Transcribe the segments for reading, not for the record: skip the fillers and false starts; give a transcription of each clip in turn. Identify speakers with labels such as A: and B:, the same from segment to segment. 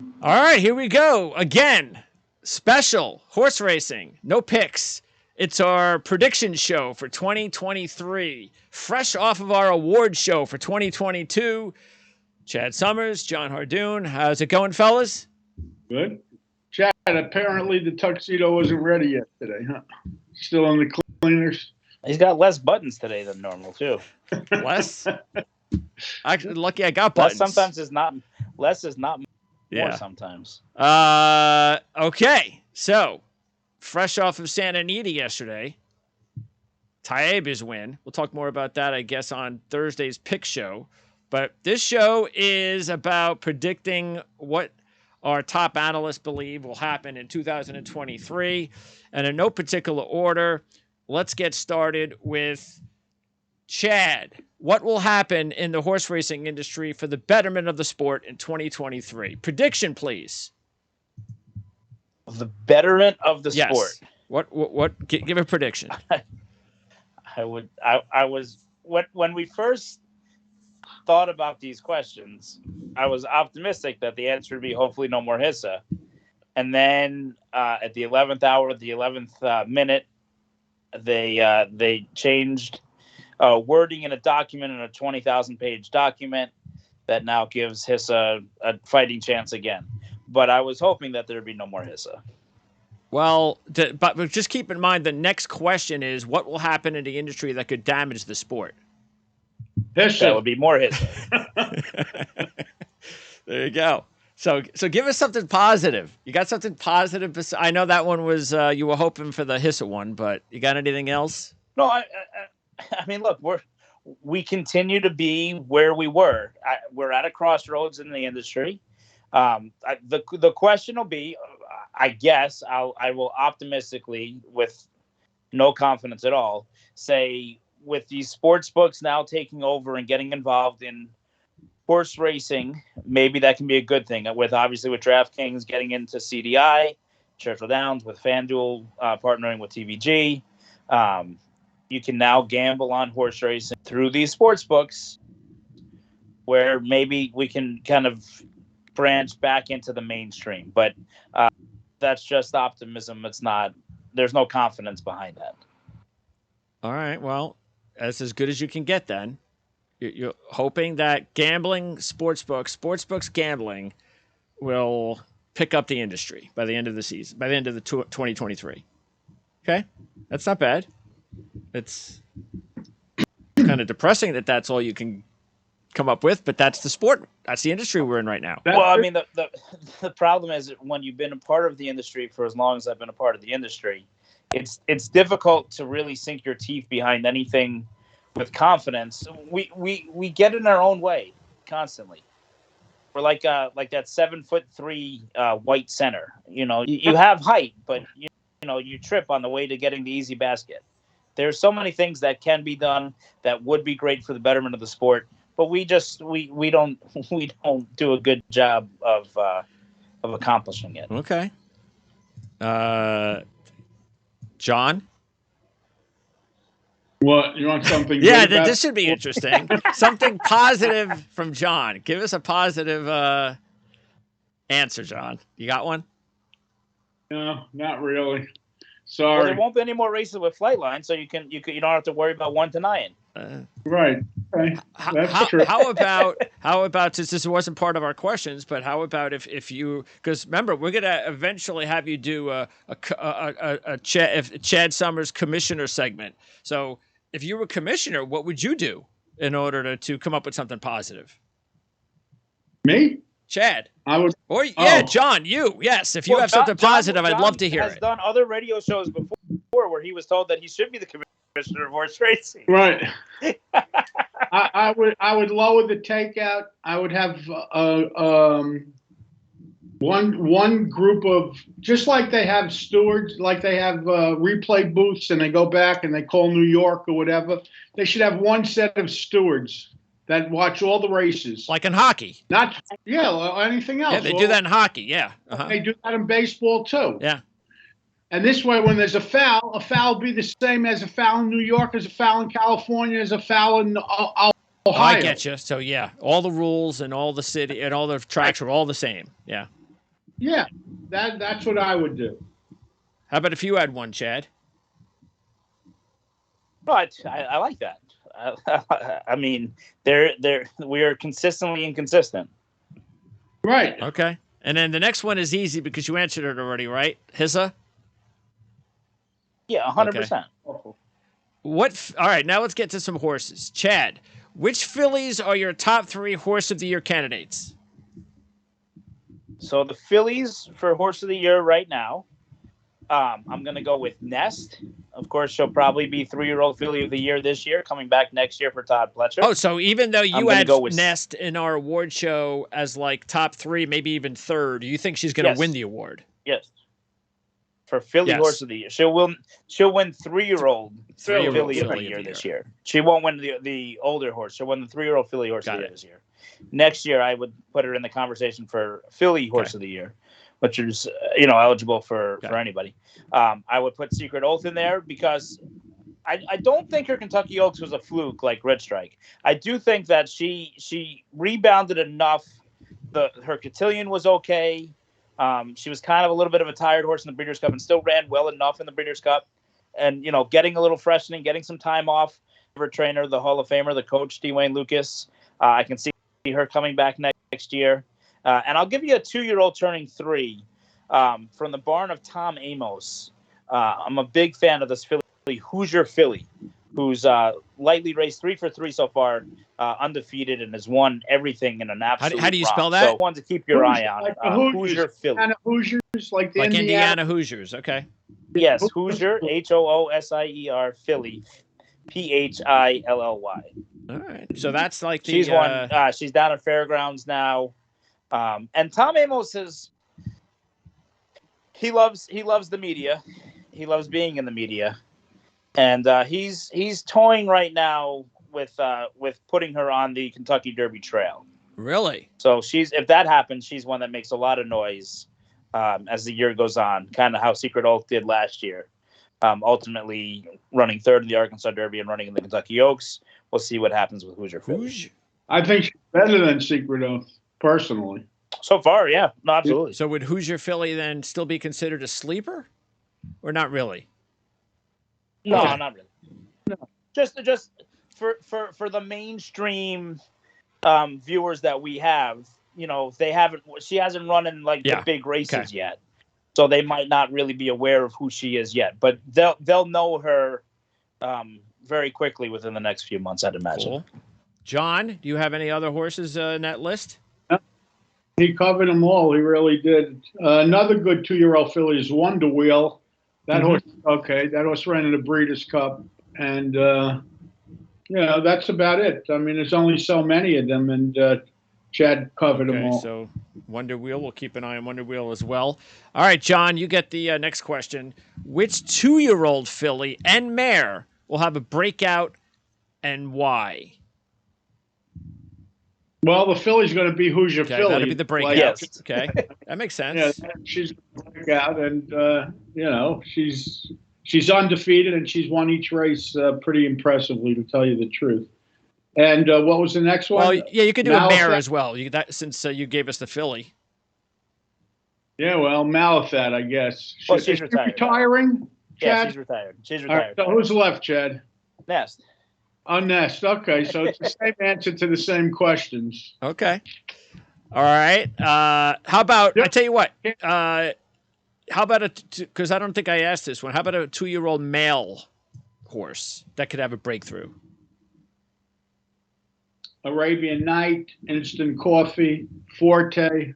A: All right, here we go again. Special horse racing, no picks. It's our prediction show for 2023, fresh off of our award show for 2022. Chad Summers, Jon Hardoon. How's it going, fellas?
B: Good. Chad, apparently the tuxedo wasn't ready yet today, huh? Still in the cleaners?
C: He's got less buttons today than normal too.
A: Less? Actually, lucky I got
C: Less
A: buttons.
C: sometimes is not. Less is not more
A: Yeah.
C: sometimes.
A: Okay. So, fresh off of Santa Anita yesterday, Taiba's win. We'll talk more about that, I guess, on Thursday's pick show. But this show is about predicting what our top analysts believe will happen in 2023. And in no particular order, let's get started with Chad. What will happen in the horse racing industry for the betterment of the sport in 2023? Prediction, please.
C: The betterment of the sport.
A: What? Give a prediction.
C: I was when we first thought about these questions, I was optimistic that the answer would be hopefully no more Hissa. And then at the 11th hour, the 11th minute, they changed wording in a document, in a 20,000-page document that now gives Hissa a fighting chance again. But I was hoping that there would be no more Hissa.
A: Well, but just keep in mind the next question is what will happen in the industry that could damage the sport?
B: Hissa.
C: That would be more Hissa.
A: There you go. So give us something positive. You got something positive? I know that one was you were hoping for the Hissa one, but you got anything else?
C: No, I mean, look, we continue to be where we were. We're at a crossroads in the industry. The question will be, I guess, I will optimistically, with no confidence at all, say with these sports books now taking over and getting involved in horse racing, maybe that can be a good thing. With DraftKings getting into CDI, Churchill Downs, with FanDuel partnering with TVG, you can now gamble on horse racing through these sports books, where maybe we can kind of branch back into the mainstream. But that's just optimism. It's not. There's no confidence behind that.
A: All right. Well, that's as good as you can get then. You're hoping that gambling, sportsbooks gambling will pick up the industry by the end of the season, by the end of the 2023. Okay? That's not bad. It's kind of depressing that that's all you can come up with, but that's the sport. That's the industry we're in right now.
C: Well, I mean, the problem is that when you've been a part of the industry for as long as I've been a part of the industry, it's difficult to really sink your teeth behind anything with confidence. We get in our own way constantly. We're like that 7'3" white center. You know, you have height, but you trip on the way to getting the easy basket. There's so many things that can be done that would be great for the betterment of the sport, but we don't do a good job of accomplishing it.
A: Okay. John?
B: What? You want something?
A: Yeah, this should be interesting. Something positive from John. Give us a positive answer, John. You got one?
B: No, not really.
C: Well,
B: Sorry.
C: there won't be any more races with Flightline, so you don't have to worry about 1 to 9.
B: Right. Okay. That's true.
A: How about since this wasn't part of our questions, but how about if you, because remember we're gonna eventually have you do a Chad Summers commissioner segment. So if you were commissioner, what would you do in order to come up with something positive?
B: Me?
A: Chad.
B: I would.
A: John, you. Yes, if you have something positive, I'd love to hear it.
C: He's done other radio shows before where he was told that he should be the commissioner of horse racing.
B: Right. I would lower the takeout. I would have one group of, just like they have stewards, like they have replay booths, and they go back and they call New York or whatever. They should have one set of stewards that watch all the races.
A: Like in hockey.
B: Or anything else.
A: Yeah, they do that in hockey, yeah. Uh-huh.
B: They do that in baseball too.
A: Yeah.
B: And this way, when there's a foul will be the same as a foul in New York, as a foul in California, as a foul in Ohio.
A: I get you. So, yeah, all the rules and all the city and all the tracks are all the same. Yeah.
B: Yeah, that's what I would do.
A: How about if you had one, Chad?
C: But I like that. I mean, we are consistently inconsistent.
B: Right.
A: Okay. And then the next one is easy because you answered it already, right? Hissa?
C: Yeah, 100%.
A: What? All right, now let's get to some horses. Chad, which fillies are your top 3 horse of the year candidates?
C: So the fillies for horse of the year right now, I'm going to go with Nest. Of course, she'll probably be 3-year-old filly of the year this year, coming back next year for Todd Pletcher.
A: Oh, so even though you had Nest in our award show as like top 3, maybe even third, you think she's going to win the award?
C: Yes. For filly horse of the year, she'll win 3-year-old filly of the year this year. She won't win the older horse. She'll win the 3-year-old filly horse of the year this year. Next year, I would put her in the conversation for filly horse of the year, which is eligible for anybody. I would put Secret Oath in there because I don't think her Kentucky Oaks was a fluke like Red Strike. I do think that she rebounded enough. Her cotillion was okay. She was kind of a little bit of a tired horse in the Breeders' Cup and still ran well enough in the Breeders' Cup. And, getting a little freshening, getting some time off. Her trainer, the Hall of Famer, the coach, Dwayne Lucas. I can see her coming back next year. And I'll give you a 2-year-old turning 3 from the barn of Tom Amos. I'm a big fan of this filly, Hoosier Filly, who's lightly raced 3 for 3 so far, undefeated, and has won everything in an absolute
A: How do you
C: romp.
A: spell that?
C: So one to keep your eye on.
B: Like
C: Hoosier Filly.
B: Hoosiers, like
A: Indiana Hoosiers. Okay.
C: Yes, Hoosier, Hoosier, Philly, Philly.
A: All right. So that's like the.
C: She's won. She's down at Fairgrounds now, and Tom Amos is. He loves the media. He loves being in the media, and he's toying right now with putting her on the Kentucky Derby Trail.
A: Really?
C: So if that happens, she's one that makes a lot of noise as the year goes on. Kind of how Secret Oath did last year. Ultimately running third in the Arkansas Derby and running in the Kentucky Oaks. We'll see what happens with Hoosier Filly.
B: I think she's better than Secret Oath, personally.
C: So far, yeah. No, absolutely.
A: So would Hoosier Filly then still be considered a sleeper? Or not really?
C: No, not really. No. Just for the mainstream viewers that we have, she hasn't run in the big races yet. So they might not really be aware of who she is yet, but they'll know her very quickly within the next few months, I'd imagine.
A: Cool. John, do you have any other horses in that list?
B: He covered them all. He really did. Another good 2-year-old filly is Wonder Wheel. That horse, that horse ran in the Breeders' Cup, and that's about it. I mean, there's only so many of them, and Chad covered them all.
A: So Wonder Wheel, we'll keep an eye on Wonder Wheel as well. All right, John, you get the next question. Which 2-year-old filly and mare will have a breakout, and why?
B: Well, the filly's going to be Hoosier Filly.
A: That'll be the breakout. Okay, that makes sense.
B: Yeah, she's going to break out, and she's undefeated, and she's won each race pretty impressively, to tell you the truth. And what was the next one?
A: Well, yeah, you could do a mare as well. Since you gave us the filly.
B: Yeah, well, Malathat, I guess.
C: Well, she's
B: retiring.
C: Yeah,
B: Chad?
C: she's retired.
B: All right, so who's left, Chad?
C: Nest.
B: Oh, Nest. Okay, so it's the same answer to the same questions.
A: Okay. All right. How about, I tell you what, how about because I don't think I asked this one, how about a 2-year-old male horse that could have a breakthrough?
B: Arabian Night, Instant Coffee, Forte.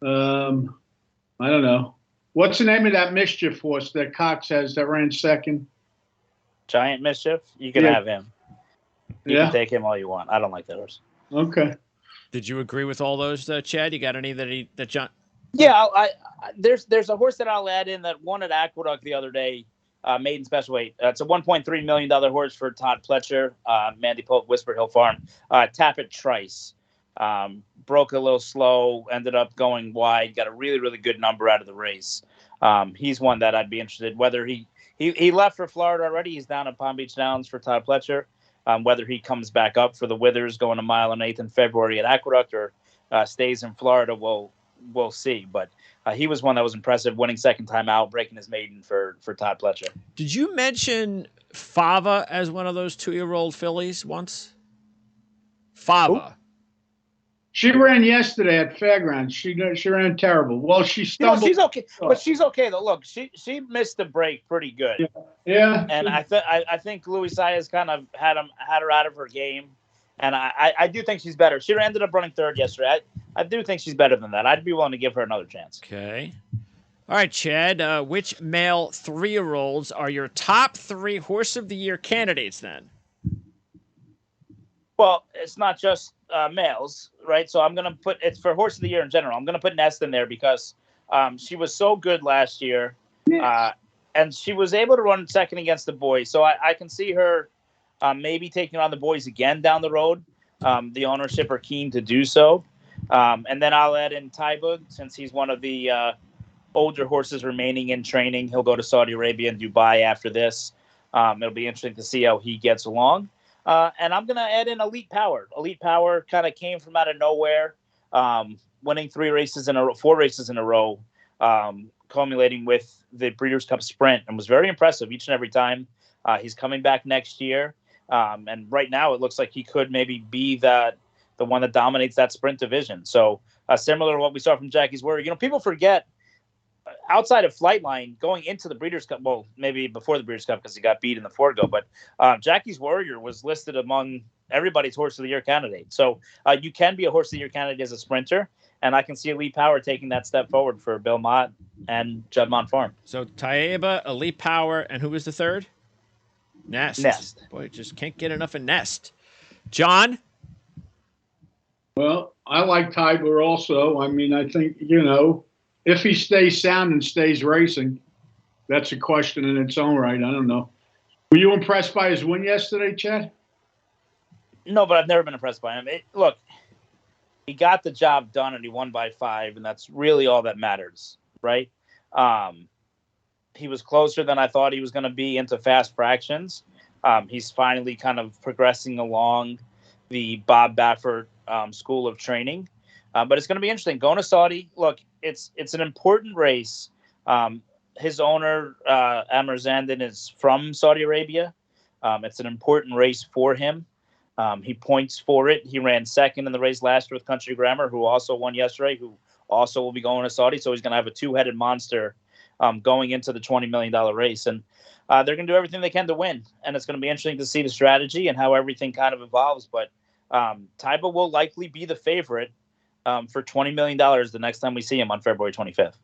B: I don't know. What's the name of that Mischief horse that Cox has that ran second?
C: Giant Mischief. You can have him. You can take him all you want. I don't like that horse.
B: Okay.
A: Did you agree with all those, Chad? You got any that John?
C: Yeah, there's a horse that I'll add in that won at Aqueduct the other day, maiden special weight. It's a $1.3 million horse for Todd Pletcher, Mandy Pope, Whisper Hill Farm. Tappet Trice. Broke a little slow, ended up going wide, got a really, really good number out of the race. He's one that I'd be interested, whether he left for Florida already. He's down at Palm Beach Downs for Todd Pletcher. Whether he comes back up for the Withers going a 1.8 miles in February at Aqueduct or stays in Florida, we'll we'll see. But he was one that was impressive, winning second time out, breaking his maiden for Todd Pletcher.
A: Did you mention Fava as one of those 2-year-old fillies once? Fava.
B: She ran yesterday at Fairgrounds. She ran terrible. Well, she stumbled.
C: She's okay, but she's okay though. Look, she missed the break pretty good.
B: Yeah.
C: And I think Louis Saez kind of had her out of her game, and I do think she's better. She ended up running third yesterday. I do think she's better than that. I'd be willing to give her another chance.
A: Okay. All right, Chad. Which male 3-year-olds are your top 3 Horse of the Year candidates then?
C: Well, it's not just males, right? So I'm going to put – it's for Horse of the Year in general. I'm going to put Nest in there because she was so good last year, and she was able to run second against the boys. So I can see her maybe taking on the boys again down the road. The ownership are keen to do so. And then I'll add in Taibud since he's one of the older horses remaining in training. He'll go to Saudi Arabia and Dubai after this. It'll be interesting to see how he gets along. And I'm going to add in Elite Power. Elite Power kind of came from out of nowhere, winning 4 races in a row, culminating with the Breeders' Cup Sprint, and was very impressive each and every time. He's coming back next year. And right now it looks like he could maybe be the one that dominates that sprint division. So similar to what we saw from Jackie's Warrior. People forget, outside of Flightline, going into the Breeders' Cup, well, maybe before the Breeders' Cup because he got beat in the Forego, but Jackie's Warrior was listed among everybody's Horse of the Year candidate. So you can be a Horse of the Year candidate as a sprinter, and I can see Elite Power taking that step forward for Bill Mott and Juddmonte Farm.
A: So Taiba, Elite Power, and who was the third? Nest. Boy, just can't get enough of Nest. John?
B: Well, I like Tiber also. I mean, I think, if he stays sound and stays racing, that's a question in its own right. I don't know. Were you impressed by his win yesterday, Chad?
C: No, but I've never been impressed by him. Look, he got the job done and he won by 5, and that's really all that matters, right? He was closer than I thought he was going to be into fast fractions. He's finally kind of progressing along the Bob Baffert school of training. But it's going to be interesting. Going to Saudi, look, it's an important race. His owner, Amr Zandon, is from Saudi Arabia. It's an important race for him. He points for it. He ran second in the race last year with Country Grammar, who also won yesterday, who also will be going to Saudi. So he's going to have a 2-headed monster going into the $20 million race. And they're going to do everything they can to win. And it's going to be interesting to see the strategy and how everything kind of evolves. But Taiba will likely be the favorite for $20 million the next time we see him on February 25th.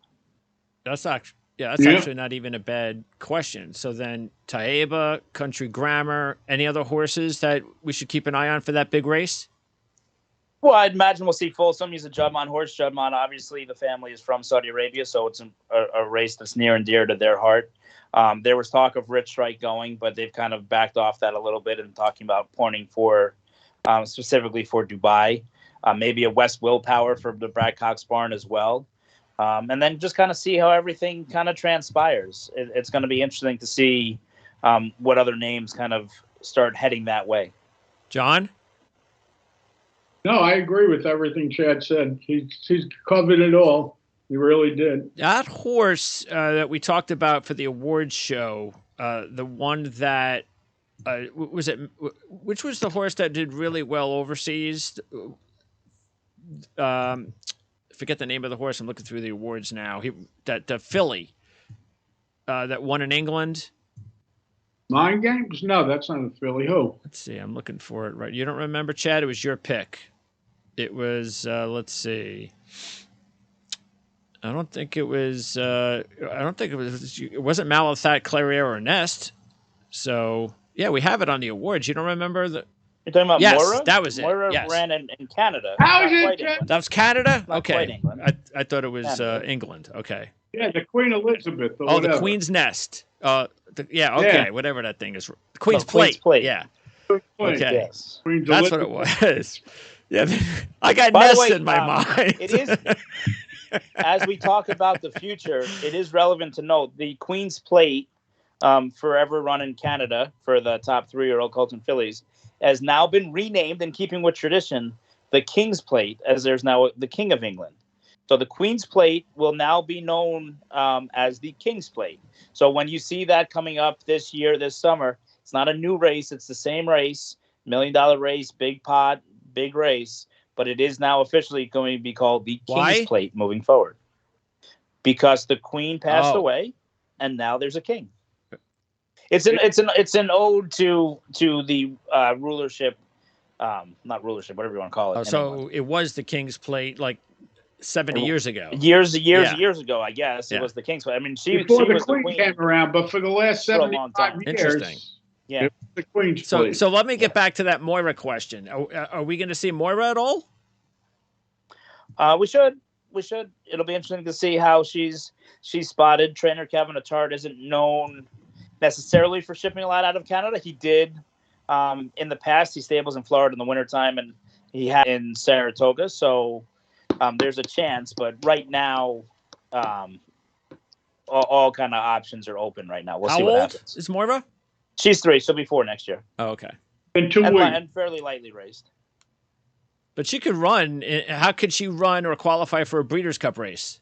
A: That's actually not even a bad question. So then Taiba, Country Grammar, any other horses that we should keep an eye on for that big race?
C: Well, I'd imagine we'll see Folsom. He's a Juddmonte horse. Juddmonte, obviously, the family is from Saudi Arabia, so it's a race that's near and dear to their heart. There was talk of Rich Strike going, but they've kind of backed off that a little bit and talking about pointing for specifically for Dubai. Maybe a West Willpower for the Brad Cox barn as well. And then just kind of see how everything kind of transpires. It's going to be interesting to see what other names kind of start heading that way.
A: John?
B: No, I agree with everything Chad said. He's covered it all. He really did.
A: That horse that we talked about for the awards show, the one that which was the horse that did really well overseas? Forget the name of the horse. I'm looking through the awards now. The filly that won in England.
B: Mind Games? No, that's not a filly. Who?
A: Let's see. I'm looking for it right. You don't remember, Chad? It was your pick. It was. Let's see. I don't think it was. It wasn't Malathat, Clarier, or Nest. So yeah, we have it on the awards. You don't remember the?
C: You're talking about
A: yes,
C: Moira?
A: that was it.
C: Moira
A: yes.
C: ran in Canada.
B: How is it?
A: That was Canada?
C: Not
A: okay.
C: quite England.
A: I thought it was England. Okay.
B: Yeah, the Queen Elizabeth. Or
A: Oh,
B: whatever.
A: the Queen's Nest. Okay, whatever that thing is. Queen's Plate. Yeah.
B: Queen,
A: Okay.
C: Yes.
B: Queen's
A: That's
B: Elizabeth.
A: what it was. Yeah. I got
C: By the
A: Nest
C: way,
A: in my mind.
C: It is, as we talk about the future, it is relevant to note the Queen's Plate, forever run in Canada for the top 3-year-old Colton fillies, has now been renamed, in keeping with tradition, the King's Plate, as there's now the King of England. So the Queen's Plate will now be known as the King's Plate. So when you see that coming up this year, this summer, it's not a new race. It's the same race, $1 million race, big pot, big race. But it is now officially going to be called the King's Plate moving forward. Because the Queen passed away, and now there's a king. It's an ode to the rulership, not rulership, whatever you want to call it.
A: So it was the King's Plate like 70 years ago.
C: Years ago, I guess it was the King's Plate. I mean,
B: before
C: she
B: the
C: was
B: Queen
C: the Queen
B: came around, but for the last 75 years,
A: interesting.
C: Yeah,
B: the Queen's Plate.
A: So let me get back to that Moira question. Are we going to see Moira at all?
C: We should. It'll be interesting to see how she's spotted. Trainer Kevin Attard isn't known necessarily for shipping a lot out of Canada. He did in the past. He stables in Florida in the wintertime, and he had in Saratoga. So there's a chance. But right now, all kind of options are open right now. We'll see what happens.
A: Is Moira?
C: She's 3. She'll be 4 next year.
A: Oh, okay.
B: In 2 weeks.
C: And fairly lightly raised.
A: But she could run. How could she run or qualify for a Breeders' Cup race?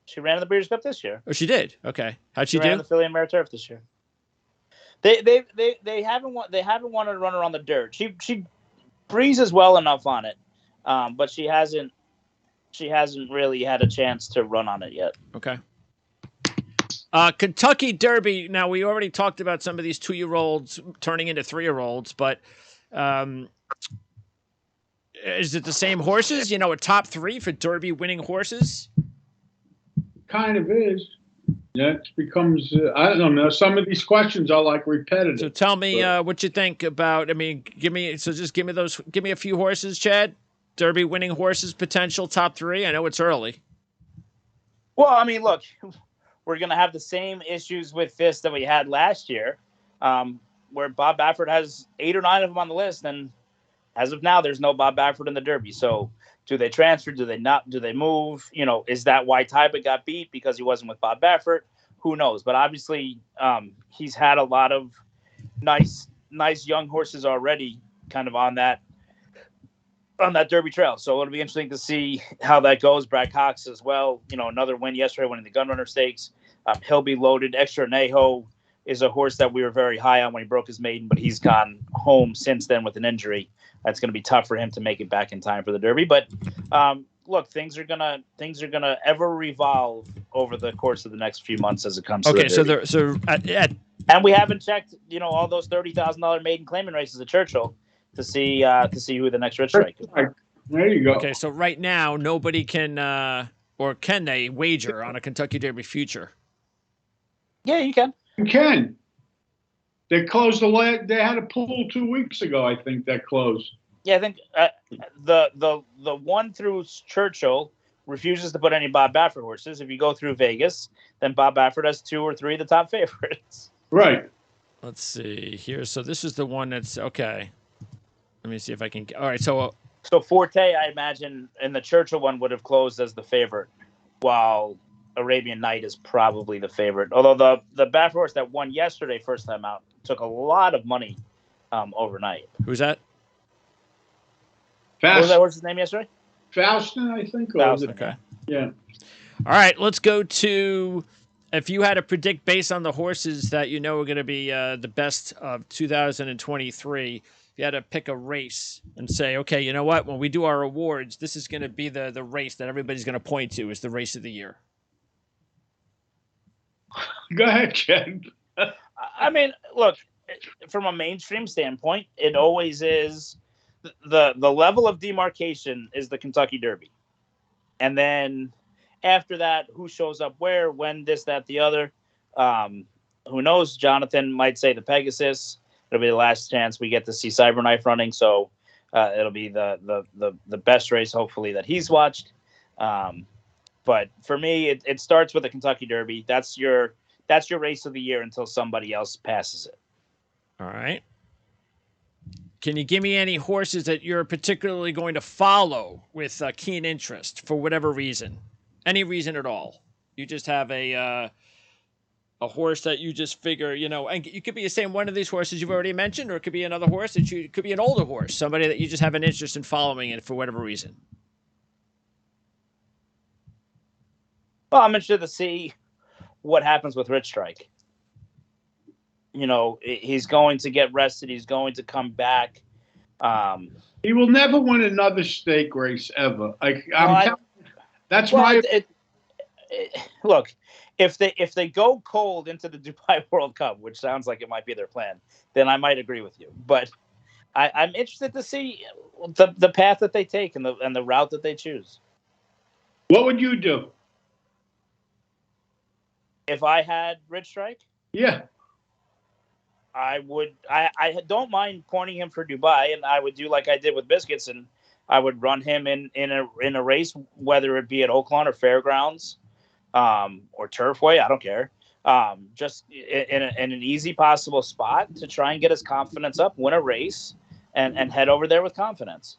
C: She ran in the Breeders' Cup this year.
A: Oh, she did. Okay. How'd she do?
C: Ran in the Philly and Meriturf this year. They haven't wanted to run her on the dirt. She breezes well enough on it, but she hasn't really had a chance to run on it yet.
A: Okay. Kentucky Derby. Now we already talked about some of these 2-year-olds turning into 3-year-olds, but is it the same horses? You know, a top 3 for Derby winning horses?
B: Kind of is. Yeah, it becomes, I don't know. Some of these questions are like repetitive.
A: So tell me what you think about, I mean, give me a few horses, Chad. Derby winning horses, potential top 3. I know it's early.
C: Well, I mean, look, we're going to have the same issues with this that we had last year, where Bob Baffert has 8 or 9 of them on the list. And as of now, there's no Bob Baffert in the Derby. So do they transfer? Do they not? Do they move? You know, is that why Tyba got beat because he wasn't with Bob Baffert? Who knows? But obviously, he's had a lot of nice young horses already kind of on that Derby trail. So it'll be interesting to see how that goes. Brad Cox as well. You know, another win yesterday, winning the Gunrunner Stakes. He'll be loaded. Extra Neho is a horse that we were very high on when he broke his maiden, but he's gone home since then with an injury. That's going to be tough for him to make it back in time for the Derby. But look, things are gonna ever revolve over the course of the next few months as it comes to the Derby. And we haven't checked, you know, all those $30,000 maiden claiming races at Churchill to see who the next rich strike is.
B: There you go.
A: Okay, so right now nobody can or can they wager on a Kentucky Derby future?
C: Yeah, you can.
B: You can. They closed they had a pool 2 weeks ago, I think, that closed.
C: Yeah, I think the one through Churchill refuses to put any Bob Baffert horses. If you go through Vegas, then Bob Baffert has 2 or 3 of the top favorites.
B: Right.
A: Let's see here. So this is the one that's okay. Let me see if I can. All right. So
C: Forte, I imagine, and the Churchill one would have closed as the favorite, while Arabian Night is probably the favorite. Although the Baffert horse that won yesterday, first time out, took a lot of money overnight.
A: Who's that?
C: What was that horse's name yesterday?
B: Faustin, I think.
C: Faustin.
A: Okay.
B: Yeah.
A: All right. Let's go to. If you had to predict based on the horses that you know are going to be the best of 2023, if you had to pick a race and say, okay, you know what? When we do our awards, this is going to be the race that everybody's going to point to as the race of the year.
B: Go ahead, Jen.
C: I mean, look, from a mainstream standpoint, it always is the level of demarcation is the Kentucky Derby. And then after that, who shows up where, when, this, that, the other. Who knows? Jonathan might say the Pegasus. It'll be the last chance we get to see Cyberknife running. So it'll be the best race, hopefully, that he's watched. But for me, it starts with the Kentucky Derby. That's your race of the year until somebody else passes it.
A: All right. Can you give me any horses that you're particularly going to follow with keen interest for whatever reason? Any reason at all? You just have a horse that you just figure, you know, and you could be the same one of these horses you've already mentioned, or it could be another horse it could be an older horse, somebody that you just have an interest in following it for whatever reason.
C: Well, I'm interested to see what happens with Rich Strike. He's going to get rested. He's going to come back.
B: He will never win another stake race ever. That's
C: well,
B: my.
C: Look, if they go cold into the Dubai World Cup, which sounds like it might be their plan, then I might agree with you. But I'm interested to see the path that they take and the route that they choose.
B: What would you do
C: if I had Rich Strike?
B: Yeah,
C: I would. I don't mind pointing him for Dubai, and I would do like I did with Biscuits, and I would run him in a race, whether it be at Oaklawn or Fairgrounds, or Turfway. I don't care. Just in an easy possible spot to try and get his confidence up, win a race, and head over there with confidence.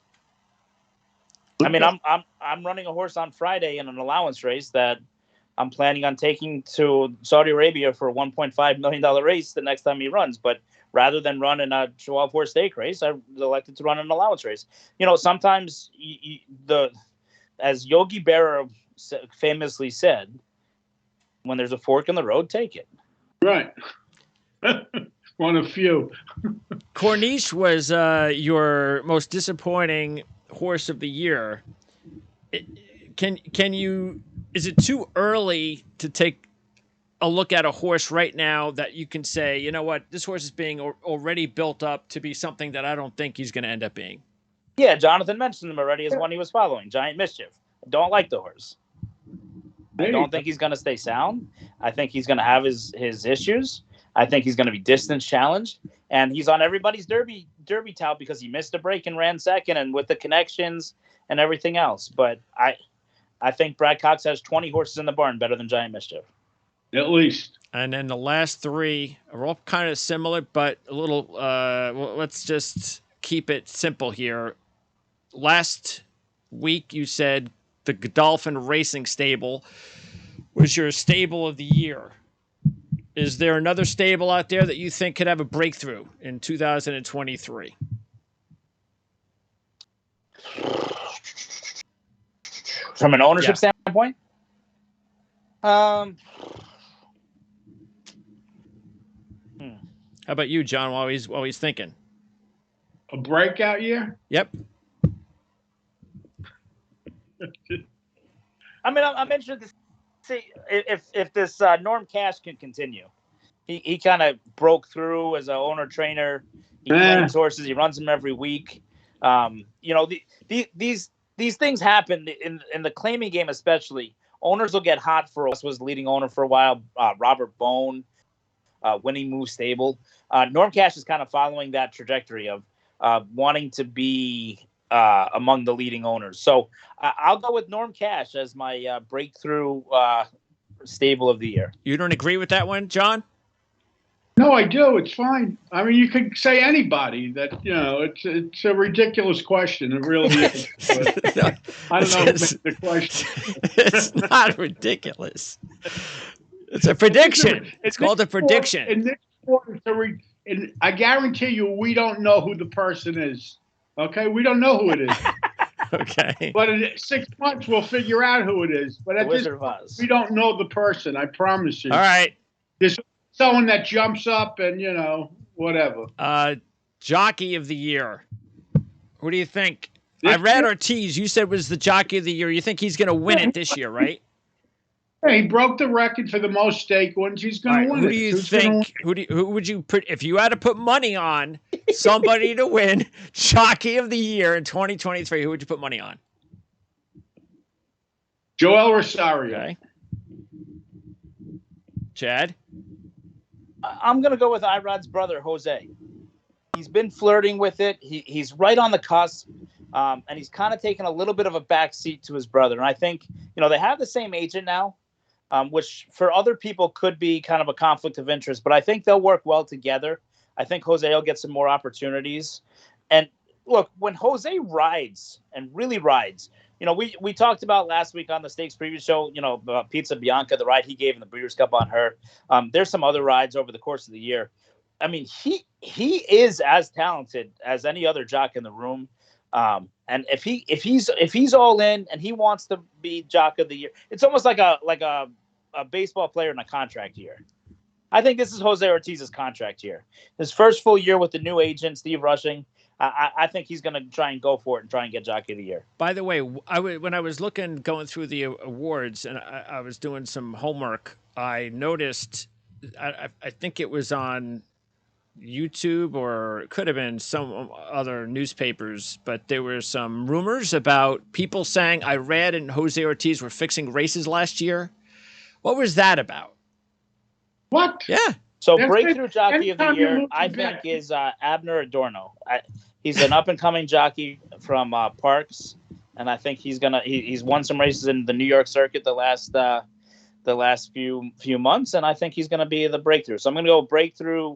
C: I mean, I'm running a horse on Friday in an allowance race that I'm planning on taking to Saudi Arabia for a $1.5 million race the next time he runs. But rather than run in a 12-horse stake race, I elected to run an allowance race. Sometimes as Yogi Berra famously said, when there's a fork in the road, take it.
B: Right. One of few.
A: Corniche was your most disappointing horse of the year. Can you? Is it too early to take a look at a horse right now that you can say, you know what, this horse is being already built up to be something that I don't think he's going to end up being?
C: Yeah, Jonathan mentioned him already as one he was following, Giant Mischief. I don't like the horse. I don't think he's going to stay sound. I think he's going to have his issues. I think he's going to be distance challenged. And he's on everybody's derby tout because he missed a break and ran second, and with the connections and everything else. But I think Brad Cox has 20 horses in the barn better than Giant Mischief.
B: At least.
A: And then the last three are all kind of similar, but a little, let's just keep it simple here. Last week, you said the Godolphin Racing Stable was your stable of the year. Is there another stable out there that you think could have a breakthrough in 2023?
C: From an ownership standpoint?
A: How about you, John, while he's thinking?
B: A breakout year?
A: Yep.
C: I mean, I'm interested to see if this Norm Cash can continue. He kind of broke through as an owner trainer. He claims horses. He runs them every week. These things happen in the claiming game, especially. Owners will get hot for us. Was leading owner for a while. Robert Bone, Winning Move Stable. Norm Cash is kind of following that trajectory of wanting to be among the leading owners. So I'll go with Norm Cash as my breakthrough stable of the year.
A: You don't agree with that one, John?
B: No, I do. It's fine. I mean, you could say anybody that, it's a ridiculous question. It really is. But I don't know who made the question.
A: It's not ridiculous. It's a prediction. It's called a prediction.
B: In this sport, I guarantee you we don't know who the person is. Okay? We don't know who it is.
A: Okay.
B: But in 6 months, we'll figure out who it is. But at this point, we don't know the person. I promise you.
A: All right.
B: There's someone that jumps up and, whatever.
A: Jockey of the year. Who do you think? I read Ortiz. You said was the jockey of the year. You think he's going to win it this year, right?
B: Hey, he broke the record for the most stake ones. He's going to win it.
A: Who do you think? Who would you put if you had to put money on somebody to win jockey of the year in 2023? Who would you put money on?
B: Joel Rosario.
A: Okay. Chad?
C: I'm going to go with Irod's brother, Jose. He's been flirting with it. He's right on the cusp, and he's kind of taken a little bit of a backseat to his brother. And I think, they have the same agent now, which for other people could be kind of a conflict of interest. But I think they'll work well together. I think Jose will get some more opportunities. And look, when Jose rides and really rides, we talked about last week on the Stakes Preview Show, about Pizza Bianca, the ride he gave in the Breeders' Cup on her. There's some other rides over the course of the year. I mean, he is as talented as any other jock in the room. And if he's all in and he wants to be Jock of the Year, it's almost like a baseball player in a contract year. I think this is Jose Ortiz's contract year. His first full year with the new agent, Steve Rushing. I think he's going to try and go for it and try and get Jockey of the Year.
A: By the way, when I was going through the awards and I was doing some homework, I noticed, I think it was on YouTube or it could have been some other newspapers, but there were some rumors about people saying Irad and Jose Ortiz were fixing races last year. What was that about?
B: What?
A: Yeah.
C: So breakthrough Jockey of the Year, I think, is Abner Adorno. He's an up-and-coming jockey from Parks, and I think he's won some races in the New York circuit the last few months, and I think he's gonna be the breakthrough. So I'm gonna go breakthrough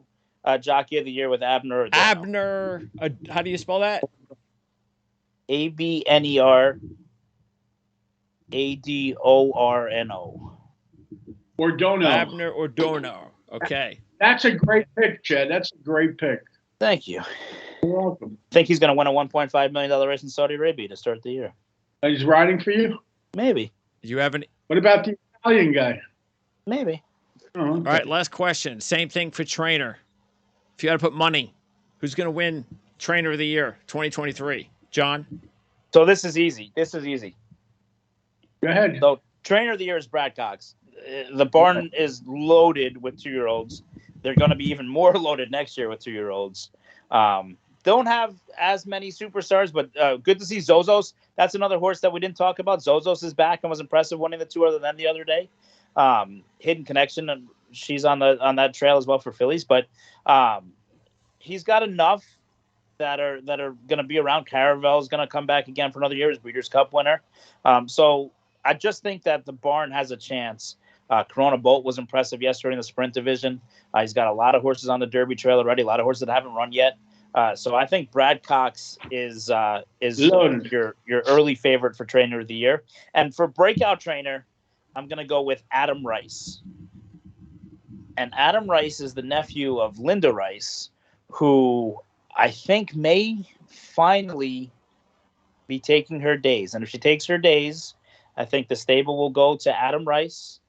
C: Jockey of the Year with Abner Adorno.
A: Abner, how do you spell that?
C: Abner Adorno.
B: Ordono.
A: Abner Ordono. Okay.
B: That's a great pick, Chad. That's a great pick.
C: Thank you.
B: You're welcome.
C: I think he's going to win a $1.5 million race in Saudi Arabia to start the year.
B: He's riding for you?
C: Maybe.
A: You haven't.
B: What about the Italian guy?
C: Maybe.
B: Oh, okay.
A: All right, last question. Same thing for trainer. If you had to put money, who's going to win Trainer of the Year 2023? John?
C: So this is easy.
B: Go ahead.
C: So Trainer of the Year is Brad Cox. The barn is loaded with 2-year-olds. They're going to be even more loaded next year with 2-year-olds. Don't have as many superstars, but good to see Zozos. That's another horse that we didn't talk about. Zozos is back and was impressive winning the 2 other than the other day. Hidden Connection, and she's on that trail as well for fillies. But he's got enough that are going to be around. Caravel's going to come back again for another year as Breeders' Cup winner. So I just think that the barn has a chance. Corona Bolt was impressive yesterday in the sprint division. He's got a lot of horses on the Derby trail already, a lot of horses that haven't run yet. So I think Brad Cox is your early favorite for Trainer of the Year. And for breakout trainer, I'm going to go with Adam Rice. And Adam Rice is the nephew of Linda Rice, who I think may finally be taking her days. And if she takes her days, I think the stable will go to Adam Rice.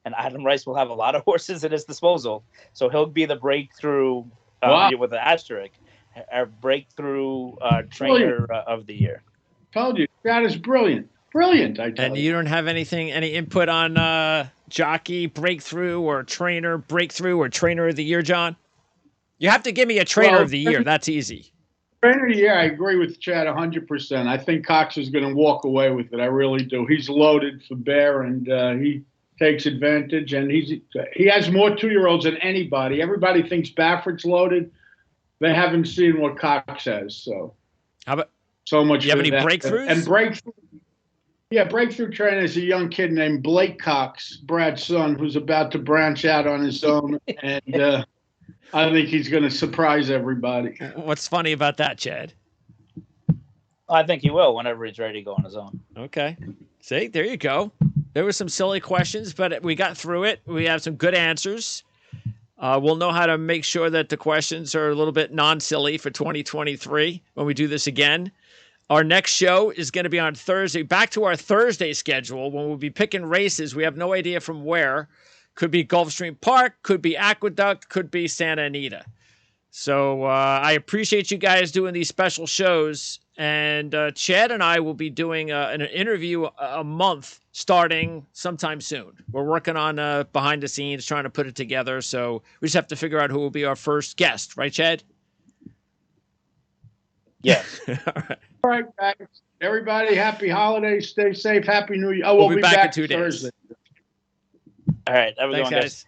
C: And Adam Rice will have a lot of horses at his disposal. So he'll be the breakthrough with the asterisk, our breakthrough trainer of the year.
B: Told you. That is brilliant. Brilliant, I told you.
A: And you don't have any input on jockey breakthrough or trainer breakthrough or trainer of the year, John? You have to give me a trainer of the year. That's easy.
B: Trainer of the year, I agree with Chad 100%. I think Cox is going to walk away with it. I really do. He's loaded for bear, and he takes advantage, and he has more 2-year-olds than anybody. Everybody thinks Baffert's loaded. They haven't seen what Cox has. So
A: how about
B: so much?
A: You have any breakthroughs?
B: And breakthrough. Yeah, breakthrough trainer is a young kid named Blake Cox, Brad's son, who's about to branch out on his own, and I think he's going to surprise everybody.
A: What's funny about that, Chad?
C: I think he will whenever he's ready to go on his own.
A: Okay. See, there you go. There were some silly questions, but we got through it. We have some good answers. We'll know how to make sure that the questions are a little bit non-silly for 2023 when we do this again. Our next show is going to be on Thursday. Back to our Thursday schedule when we'll be picking races. We have no idea from where. Could be Gulfstream Park, could be Aqueduct, could be Santa Anita. So I appreciate you guys doing these special shows. And Chad and I will be doing an interview a month starting sometime soon. We're working on behind the scenes, trying to put it together. So we just have to figure out who will be our first guest. Right, Chad?
C: Yes.
B: All right, guys. Everybody, happy holidays. Stay safe. Happy New Year. Oh,
A: we'll be back in 2 days.
B: Thursday.
C: All right. Have a good one,
A: guys.